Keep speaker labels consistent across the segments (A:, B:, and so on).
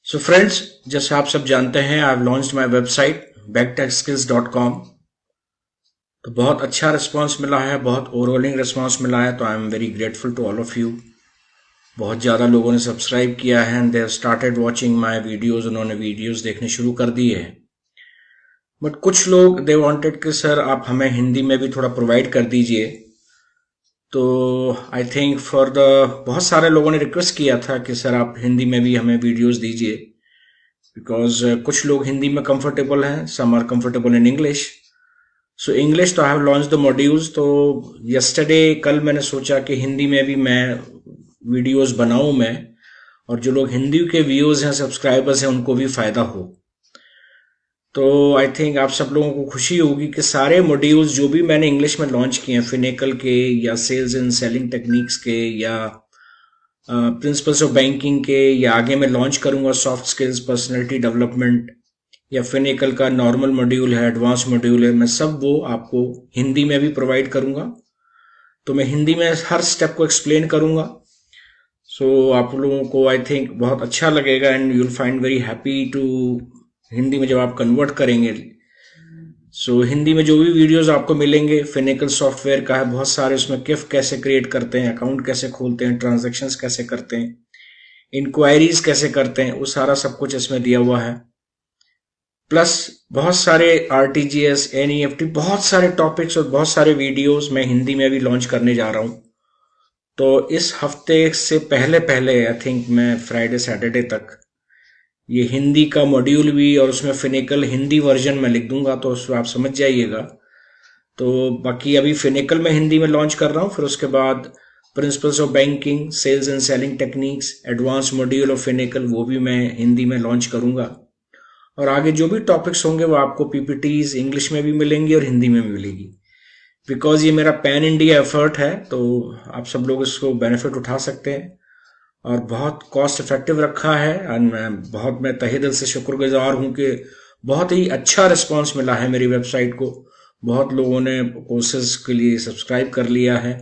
A: So friends, जैसे आप सब जानते हैं, I have launched my website bagtechskills.com। तो बहुत अच्छा रिस्पांस मिला है, बहुत ओवरवेलिंग रिस्पांस मिला है, तो I am very grateful to all of you. बहुत ज़्यादा लोगों ने सब्सक्राइब किया है and they have started watching my videos. उन्होंने वीडियोस देखने शुरू कर दिए हैं। बट कुछ लोग दे वांटेड कि सर आप हमें हिंदी में भी थोड़ा प्रोवाइड कर दीजिए। तो आई थिंक बहुत सारे लोगों ने रिक्वेस्ट किया था कि सर आप हिंदी में भी हमें वीडियोस दीजिए, बिकॉज कुछ लोग हिंदी में कंफर्टेबल हैं, some are comfortable in English. So English तो I have launch the modules. तो यस्टरडे कल मैंने सोचा कि हिंदी में भी मैं वीडियोस बनाऊं मैं, और जो लोग हिंदी के व्यूअर्स हैं, सब्सक्राइबर्स हैं, उनको भी फायदा हो। तो आई थिंक आप सब लोगों को खुशी होगी कि सारे मॉड्यूल्स जो भी मैंने इंग्लिश में लॉन्च किए हैं, फिनेकल के या सेल्स एंड सेलिंग टेक्निक्स के या प्रिंसिपल्स ऑफ बैंकिंग के, या आगे मैं लॉन्च करूंगा सॉफ्ट स्किल्स, पर्सनैलिटी डेवलपमेंट, या फिनेकल का नॉर्मल मॉड्यूल है, एडवांस मॉड्यूल है, मैं सब वो आपको हिंदी में भी प्रोवाइड करूंगा। तो मैं हिंदी में हर स्टेप को एक्सप्लेन करूंगा। सो आप लोगों को आई थिंक बहुत अच्छा लगेगा and you will find very happy to Hindi में जब आप कन्वर्ट करेंगे। सो हिंदी में जो भी वीडियोस आपको मिलेंगे, फिनेकल सॉफ्टवेयर का है बहुत सारे, उसमें किफ कैसे क्रिएट करते हैं, अकाउंट कैसे खोलते हैं, ट्रांजैक्शंस कैसे करते हैं, इंक्वायरीज कैसे करते हैं, वो सारा सब कुछ इसमें दिया हुआ है। प्लस बहुत सारे आरटीजीएस, एनईएफटी, बहुत सारे टॉपिक्स और बहुत सारे वीडियोस मैं हिंदी में भी लॉन्च करने जा रहा हूं। तो इस हफ्ते से पहले पहले आई थिंक मैं फ्राइडे सैटरडे तक ये हिंदी का मॉड्यूल भी, और उसमें फिनेकल हिंदी वर्जन में लिख दूंगा, तो उसमें आप समझ जाइएगा। तो बाकी अभी फिनेकल में हिंदी में लॉन्च कर रहा हूं, फिर उसके बाद principles of banking, sales and selling techniques, advance module of Finacle, वो भी मैं हिंदी में लॉन्च करूंगा। और आगे जो भी टॉपिक्स होंगे वो आपको पीपीटीज इंग्लिश में भी मिलेंगी और हिंदी में भी मिलेगी। बिकॉज ये मेरा पैन इंडिया एफर्ट है, तो आप सब लोग इसको बेनिफिट उठा सकते हैं, और बहुत कॉस्ट इफेक्टिव रखा है। एंड मैं तहे दिल से शुक्रगुजार हूं कि बहुत ही अच्छा रिस्पांस मिला है मेरी वेबसाइट को। बहुत लोगों ने कोर्सेज के लिए सब्सक्राइब कर लिया है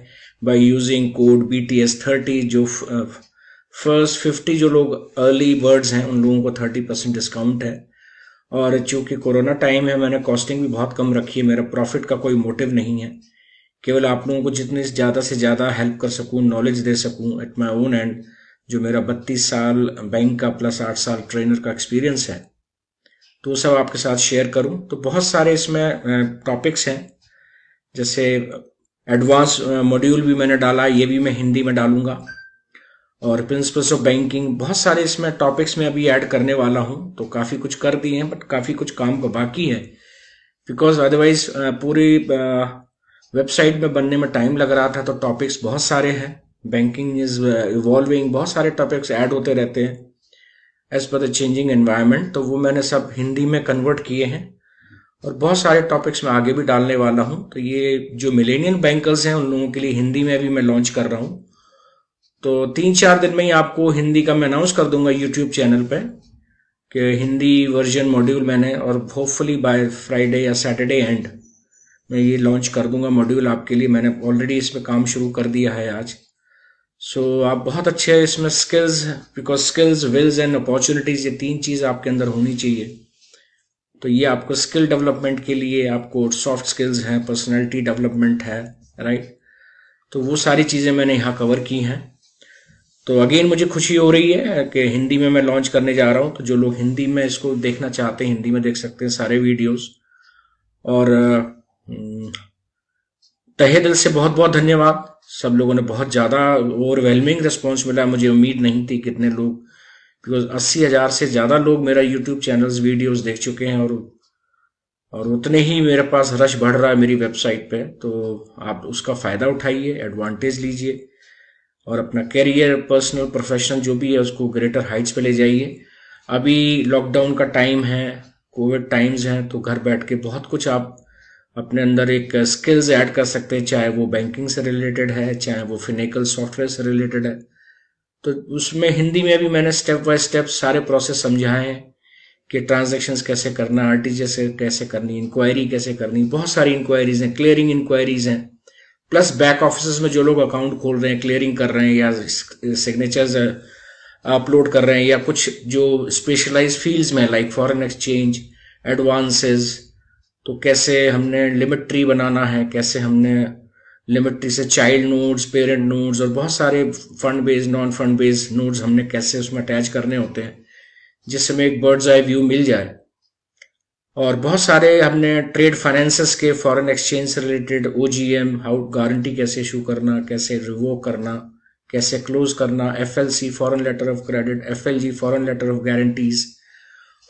A: बाय यूजिंग कोड BTS30। जो फर्स्ट 50 जो लोग अर्ली बर्ड्स हैं, उन लोगों को 30% डिस्काउंट है। और चूंकि कोरोना टाइम है, मैंने कॉस्टिंग भी बहुत कम रखी है। मेरा प्रॉफिट का कोई मोटिव नहीं है, केवल आप लोगों को जितनी ज़्यादा से ज़्यादा हेल्प कर सकूं, नॉलेज दे सकूं एट माई ओन एंड। जो मेरा 32 साल बैंक का प्लस 8 साल ट्रेनर का एक्सपीरियंस है, तो वो सब आपके साथ शेयर करूं। तो बहुत सारे इसमें टॉपिक्स हैं, जैसे एडवांस मॉड्यूल भी मैंने डाला, ये भी मैं हिंदी में डालूंगा, और प्रिंसिपल्स ऑफ बैंकिंग, बहुत सारे इसमें टॉपिक्स में अभी ऐड करने वाला हूं। तो काफ़ी कुछ कर दिए हैं, बट काफ़ी कुछ काम बाकी है, बिकॉज अदरवाइज पूरी वेबसाइट में बनने में टाइम लग रहा था। तो टॉपिक्स बहुत सारे हैं, बैंकिंग इज इवॉल्विंग, बहुत सारे टॉपिक्स ऐड होते रहते हैं as per the changing environment. तो वो मैंने सब हिंदी में कन्वर्ट किए हैं, और बहुत सारे टॉपिक्स मैं आगे भी डालने वाला हूं। तो ये जो मिलेनियल बैंकर्स हैं, उन लोगों के लिए हिंदी में भी मैं लॉन्च कर रहा हूं। तो 3-4 दिन में ही आपको हिंदी का मैं अनाउंस कर दूंगा यूट्यूब चैनल पे कि हिंदी वर्जन मॉड्यूल मैंने, और होपफुली बाय फ्राइडे या सैटरडे एंड मैं ये लॉन्च कर दूंगा मॉड्यूल आपके लिए। मैंने ऑलरेडी इसमें काम शुरू कर दिया है आज। सो आप बहुत अच्छे हैं इसमें। Skills, because skills, wills and opportunities, ये 3 चीज आपके अंदर होनी चाहिए। तो ये आपको स्किल डेवलपमेंट के लिए, आपको सॉफ्ट स्किल्स हैं, पर्सनैलिटी डेवलपमेंट है, राइट। तो वो सारी चीजें मैंने यहाँ कवर की हैं। तो अगेन मुझे खुशी हो रही है कि हिंदी में मैं लॉन्च करने जा रहा हूं। तो जो लोग हिंदी में इसको देखना चाहते हैं, हिंदी में देख सकते हैं सारे वीडियोस। और तहे दिल से बहुत बहुत धन्यवाद। सब लोगों ने बहुत ज़्यादा ओवरवेलमिंग रिस्पॉन्स मिला, मुझे उम्मीद नहीं थी कितने लोग, बिकॉज 80,000 से ज़्यादा लोग मेरा यूट्यूब चैनल्स वीडियोस देख चुके हैं, और उतने ही मेरे पास रश बढ़ रहा है मेरी वेबसाइट पे। तो आप उसका फ़ायदा उठाइए, एडवांटेज लीजिए, और अपना कैरियर, पर्सनल, प्रोफेशनल जो भी है उसको ग्रेटर हाइट्स पे ले जाइए। अभी लॉकडाउन का टाइम है, कोविड टाइम्स हैं, तो घर बैठ के बहुत कुछ आप अपने अंदर एक स्किल्स ऐड कर सकते हैं, चाहे वो बैंकिंग से रिलेटेड है, चाहे वो फिनेकल सॉफ्टवेयर से रिलेटेड है। तो उसमें हिंदी में भी मैंने स्टेप बाय स्टेप सारे प्रोसेस समझाए हैं कि ट्रांजैक्शंस कैसे करना, आरटीजीएस कैसे करनी, इंक्वायरी कैसे करनी। बहुत सारी इंक्वायरीज हैं, क्लियरिंग इंक्वायरीज हैं, प्लस बैक ऑफिस में जो लोग अकाउंट खोल रहे हैं, क्लियरिंग कर रहे हैं, या सिग्नेचर्स अपलोड कर रहे हैं, या कुछ जो स्पेशलाइज फील्ड्स में लाइक फॉरेन एक्सचेंज, एडवांसेस, तो कैसे हमने लिमिट ट्री बनाना है, कैसे हमने लिमिट ट्री से चाइल्ड नोड्स, पेरेंट नोड्स और बहुत सारे fund based, non fund based nodes हमने कैसे उसमें अटैच करने होते हैं जिससे हमें एक बर्ड्स आई व्यू मिल जाए। और बहुत सारे हमने ट्रेड फाइनेंसेस के, फॉरेन एक्सचेंज से रिलेटेड, ओजीएम, हाउ गारंटी कैसे इशू करना, कैसे रिवोक करना, कैसे क्लोज करना, FLC foreign letter of credit, FLG foreign letter of guarantees,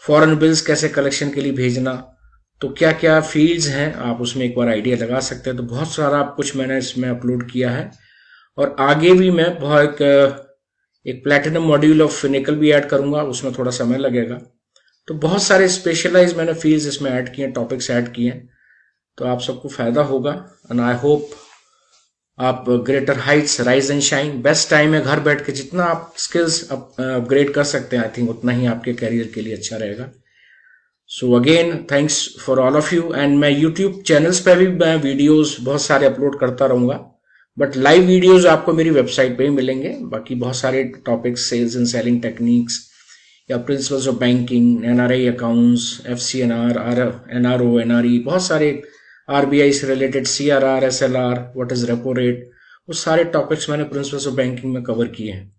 A: foreign bills कैसे कलेक्शन के लिए भेजना, तो क्या क्या फील्ड्स हैं आप उसमें एक बार आइडिया लगा सकते हैं। तो बहुत सारा कुछ मैंने इसमें अपलोड किया है, और आगे भी मैं बहुत एक प्लैटिनम मॉड्यूल ऑफ निकल भी ऐड करूंगा, उसमें थोड़ा समय लगेगा। तो बहुत सारे स्पेशलाइज मैंने फील्ड्स इसमें ऐड किए, टॉपिक्स ऐड किए, तो आप सबको फायदा होगा। एंड आई होप आप greater Heights rise and shine. Best time है घर बैठ के जितना आप स्किल्स अपग्रेड कर सकते हैं, आई थिंक उतना ही आपके करियर के लिए अच्छा रहेगा। So again thanks for all of you. And मैं यूट्यूब चैनल्स पे भी मैं वीडियोस बहुत सारे अपलोड करता रहूंगा, बट लाइव वीडियोस आपको मेरी वेबसाइट पे ही मिलेंगे। बाकी बहुत सारे topics, sales and selling techniques, या principles of banking, NRI accounts, FCNR, NRO, NRE, बहुत सारे आरबीआई से related, CRR, SLR, what is repo rate, वो सारे टॉपिक्स मैंने प्रिंसिपल्स ऑफ बैंकिंग में कवर किए हैं।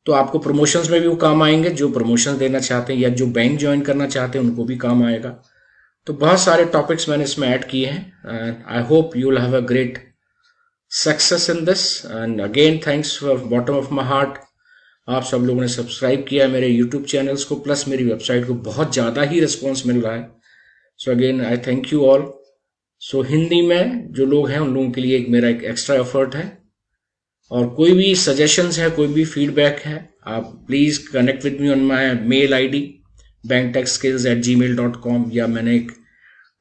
A: तो आपको प्रमोशंस में भी वो काम आएंगे, जो प्रमोशन देना चाहते हैं या जो बैंक ज्वाइन करना चाहते हैं उनको भी काम आएगा। तो बहुत सारे टॉपिक्स मैंने इसमें ऐड किए हैं। I hope you will have a great success in this. And again thanks for bottom of my heart. आप सब लोगों ने सब्सक्राइब किया मेरे यूट्यूब चैनल्स को, प्लस मेरी वेबसाइट को बहुत ज़्यादा ही रिस्पॉन्स मिल रहा है। So again I thank you all. So Hindi में जो लोग हैं उन लोगों के लिए मेरा एक एक्स्ट्रा एफर्ट है, और कोई भी सजेशंस है, कोई भी फीडबैक है, आप please connect with me on my mail ID banktechskills@gmail.com, या मैंने एक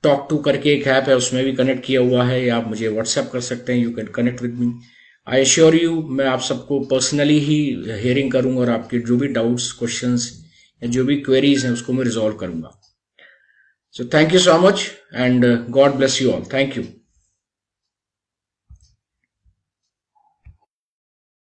A: टॉक टू करके एक ऐप है उसमें भी कनेक्ट किया हुआ है, या आप मुझे व्हाट्सएप कर सकते हैं। You can connect with me. I assure you, मैं आप सबको पर्सनली ही हियरिंग करूंगा और आपके जो भी डाउट्स, क्वेश्चंस या जो भी क्वेरीज हैं उसको मैं रिजॉल्व करूंगा। So thank you so much and God bless you all. Thank you.